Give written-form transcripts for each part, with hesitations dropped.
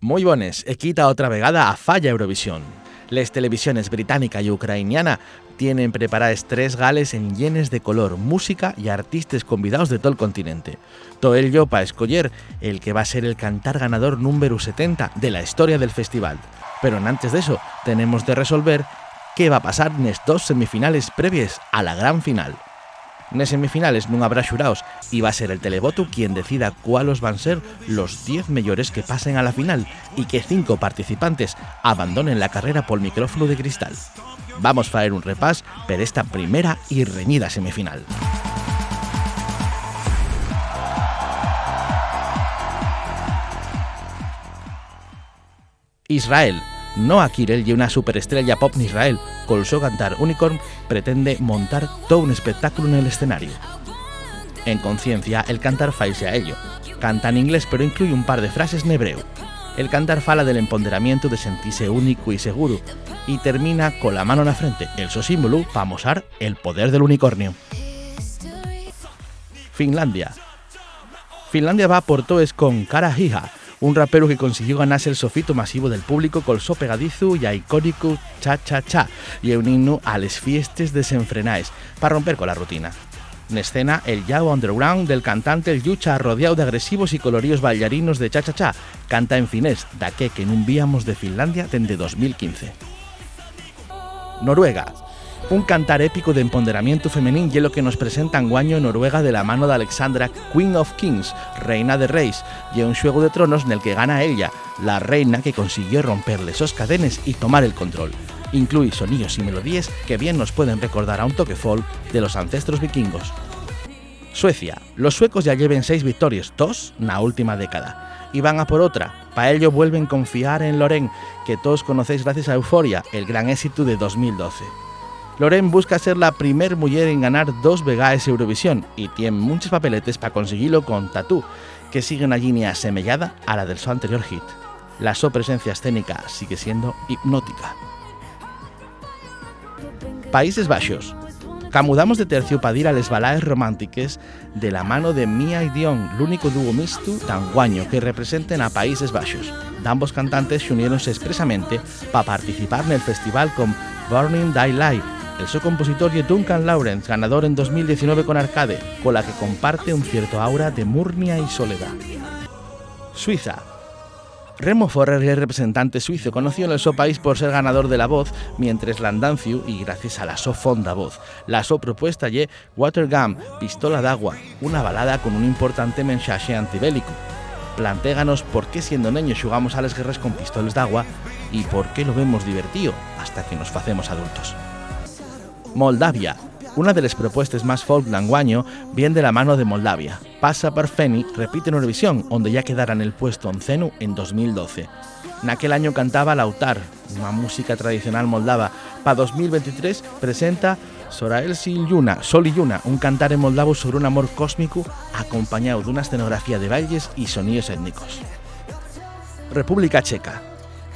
Muy bones, e quita otra vegada a falla Eurovisión. Les televisiones británica y ucraniana tienen preparadas 3 gales en llenes de color, música y artistas convidados de todo el continente. Todo ello para escoger el que va a ser el cantar ganador número 70 de la historia del festival. Pero antes de eso, tenemos de resolver qué va a pasar en las 2 semifinales previas a la gran final. En semifinales no habrá xuraos y va a ser el televoto quien decida cuáles van a ser los 10 mejores que pasen a la final y que 5 participantes abandonen la carrera por micrófono de cristal. Vamos a hacer un repás por esta primera y reñida semifinal. Israel. Noah Kirel y una superestrella pop en Israel, con su cantar Unicorn, pretende montar todo un espectáculo en el escenario. En conciencia, el cantar faise a ello. Canta en inglés pero incluye un par de frases en hebreo. El cantar fala del empoderamiento de sentirse único y seguro, y termina con la mano en la frente, el so símbolo para mostrar el poder del unicornio. Finlandia. Finlandia va por toes con Kara Hiha, un rapero que consiguió ganarse el sofito masivo del público con so pegadizo y icónico cha-cha-cha y un himno a les fiestes desenfrenaes, para romper con la rutina. En escena, el Yao Underground del cantante el Yucha, rodeado de agresivos y coloridos bailarinos de cha-cha-cha, canta en finés, daqué que nun víamos de Finlandia desde 2015. Noruega. Un cantar épico de empoderamiento femenino y lo que nos presenta anguaño en Noruega de la mano de Alexandra, Queen of Kings, reina de reyes, y un Juego de Tronos en el que gana ella, la reina que consiguió romperle esos cadenes y tomar el control. Incluye sonidos y melodías que bien nos pueden recordar a un toque folk de los ancestros vikingos. Suecia. Los suecos ya lleven 6 victorias, 2 en la última década, y van a por otra. Para ello vuelven a confiar en Loreen, que todos conocéis gracias a Euphoria, el gran éxito de 2012. Loreen busca ser la primer mujer en ganar 2 vegaes Eurovisión y tiene muchos papeletes para conseguirlo con Tatú, que sigue una línea asemejada a la del su anterior hit. La su presencia escénica sigue siendo hipnótica. Países Bajos. Camudamos de tercio para ir a les balaes romántiques de la mano de Mia y Dion, el único dúo mixto tan guaño que representen a Países Bajos. Ambos cantantes se unieron expresamente para participar en el festival con Burning Daylight. El su compositor y Duncan Lawrence, ganador en 2019 con Arcade, con la que comparte un cierto aura de murnia y soledad. Suiza. Remo Forrer es el representante suizo, conocido en el su país por ser ganador de La Voz, mientras l'andancio y gracias a la so fonda voz. La so propuesta ye Watergun, Pistola d'Agua, una balada con un importante mensaje antibélico. Plantéganos por qué siendo niños jugamos a las guerras con pistolas d'agua y por qué lo vemos divertido hasta que nos facemos adultos. Moldavia. Una de las propuestas más folk d'anguaño viene de la mano de Moldavia. Pasa per Feni repite en Eurovisión, donde ya quedara en el puesto 11 en 2012. En aquel año cantaba Lautar, una música tradicional moldava. Para 2023 presenta Sorael Sol y Yuna, un cantar en moldavo sobre un amor cósmico acompañado de una escenografía de bailes y sonidos étnicos. República Checa.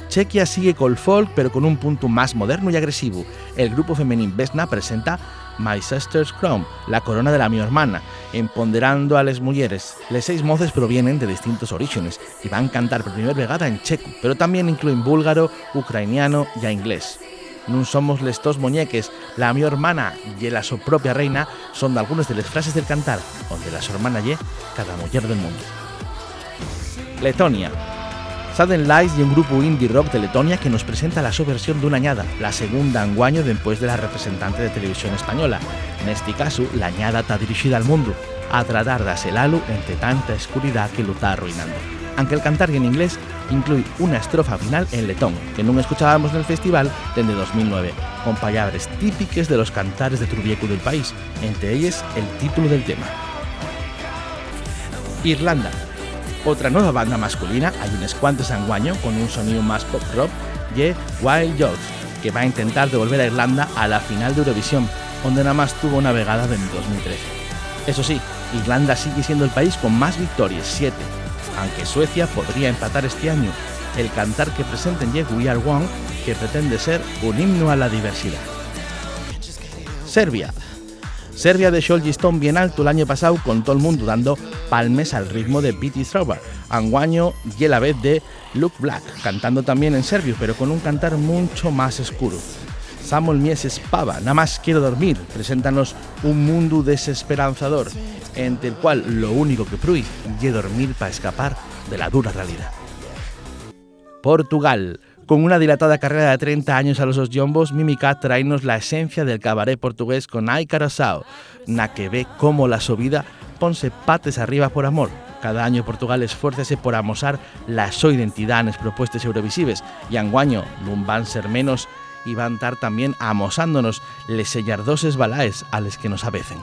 Chequia sigue con el folk pero con un punto más moderno y agresivo. El grupo femenino Vesna presenta My Sister's Crown, la corona de la mi hermana, empoderando a las mujeres. Las 6 moces provienen de distintos orígenes y van a cantar por primera vegada en checo, pero también incluyen búlgaro, ucraniano y inglés. No somos les dos muñeques, la mi hermana y la su propia reina son de algunas de las frases del cantar, donde la su hermana y cada mujer del mundo. Letonia. Sudden Lights y un grupo indie rock de Letonia que nos presenta la su versión de una añada, la segunda anguaño después de la representante de televisión española. En este caso, la añada está dirigida al mundo, a tratar de hacer algo entre tanta oscuridad que lo está arruinando. Aunque el cantar en inglés incluye una estrofa final en letón, que no escuchábamos en el festival desde 2009, con palabras típicas de los cantares de Trubieco del país, entre ellas el título del tema. Irlanda. Otra nueva banda masculina, hay unos cuantos anguaño con un sonido más pop rock, y Wild Youth, que va a intentar devolver a Irlanda a la final de Eurovisión, donde nada más tuvo una vegada en 2013. Eso sí, Irlanda sigue siendo el país con más victorias, 7, aunque Suecia podría empatar este año. El cantar que presenten es We Are One, que pretende ser un himno a la diversidad. Serbia. Serbia dejó el listón bien alto el año pasado con todo el mundo dando palmes al ritmo de Betty Thrower, anguaño y la vez de Luke Black, cantando también en serbio, pero con un cantar mucho más oscuro. Samuel Mies Pava, Nada más quiero dormir, preséntanos un mundo desesperanzador, entre el cual lo único que prui es dormir para escapar de la dura realidad. Portugal. Con una dilatada carrera de 30 años a los dos yombos, Mimicat traenos la esencia del cabaret portugués con Ai Carasao, na que ve cómo la subida ponse pates arriba por amor. Cada año Portugal esfuércese por amosar la so identidad en las propuestas eurovisives y anguaño non van ser menos y van estar también amosándonos les sellardoses balaes a les que nos avecen.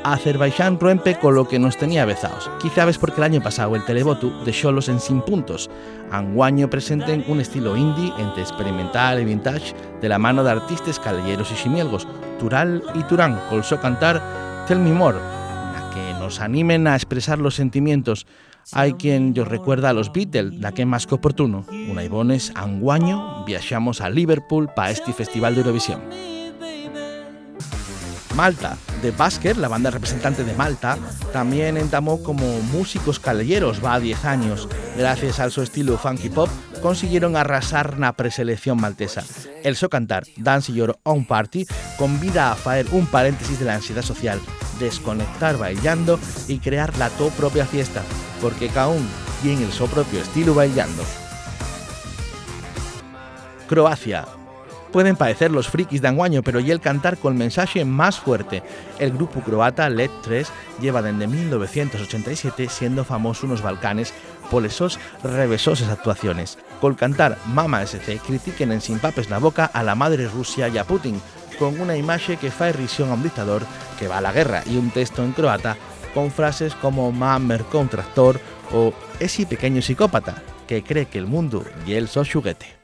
Azerbaiyán rompe con lo que nos tenía bezaos. Quizá ves porque el año pasado el Televoto dejólos en 100 puntos. Anguaño presenten un estilo indie entre experimental y vintage de la mano de artistas callejeros y ximielgos, Tural y Turán, col so cantar Tell Me More, la que nos animen a expresar los sentimientos. Hay quien yo recuerda a los Beatles, la que es más que oportuno. Una Ibones, anguaño, viajamos a Liverpool para este festival de Eurovisión. Malta. The Basker, la banda representante de Malta, también entamó como músicos callejeros va a 10 años. Gracias al su estilo funky pop, consiguieron arrasar na preselección maltesa. El so cantar Dance Your Own Party convida a faer un paréntesis de la ansiedad social, desconectar bailando y crear la tu propia fiesta, porque cada uno tiene el su propio estilo bailando. Croacia. Pueden parecer los frikis de anguaño, pero y el cantar con el mensaje más fuerte. El grupo croata LED 3 lleva desde 1987 siendo famoso en los Balcanes por esos revesoses actuaciones. Col cantar Mama SC critiquen en sin papes la boca a la madre Rusia y a Putin, con una imagen que fa irrisión a un dictador que va a la guerra y un texto en croata con frases como Mamer con tractor o ese pequeño psicópata que cree que el mundo y el so juguete.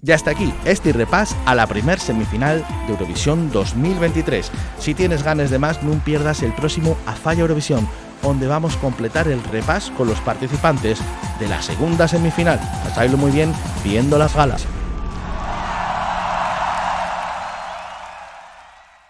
Ya está aquí este repás a la primer semifinal de Eurovisión 2023. Si tienes ganas de más, no pierdas el próximo A Falla Eurovisión, donde vamos a completar el repás con los participantes de la segunda semifinal. Pasadlo muy bien viendo las galas.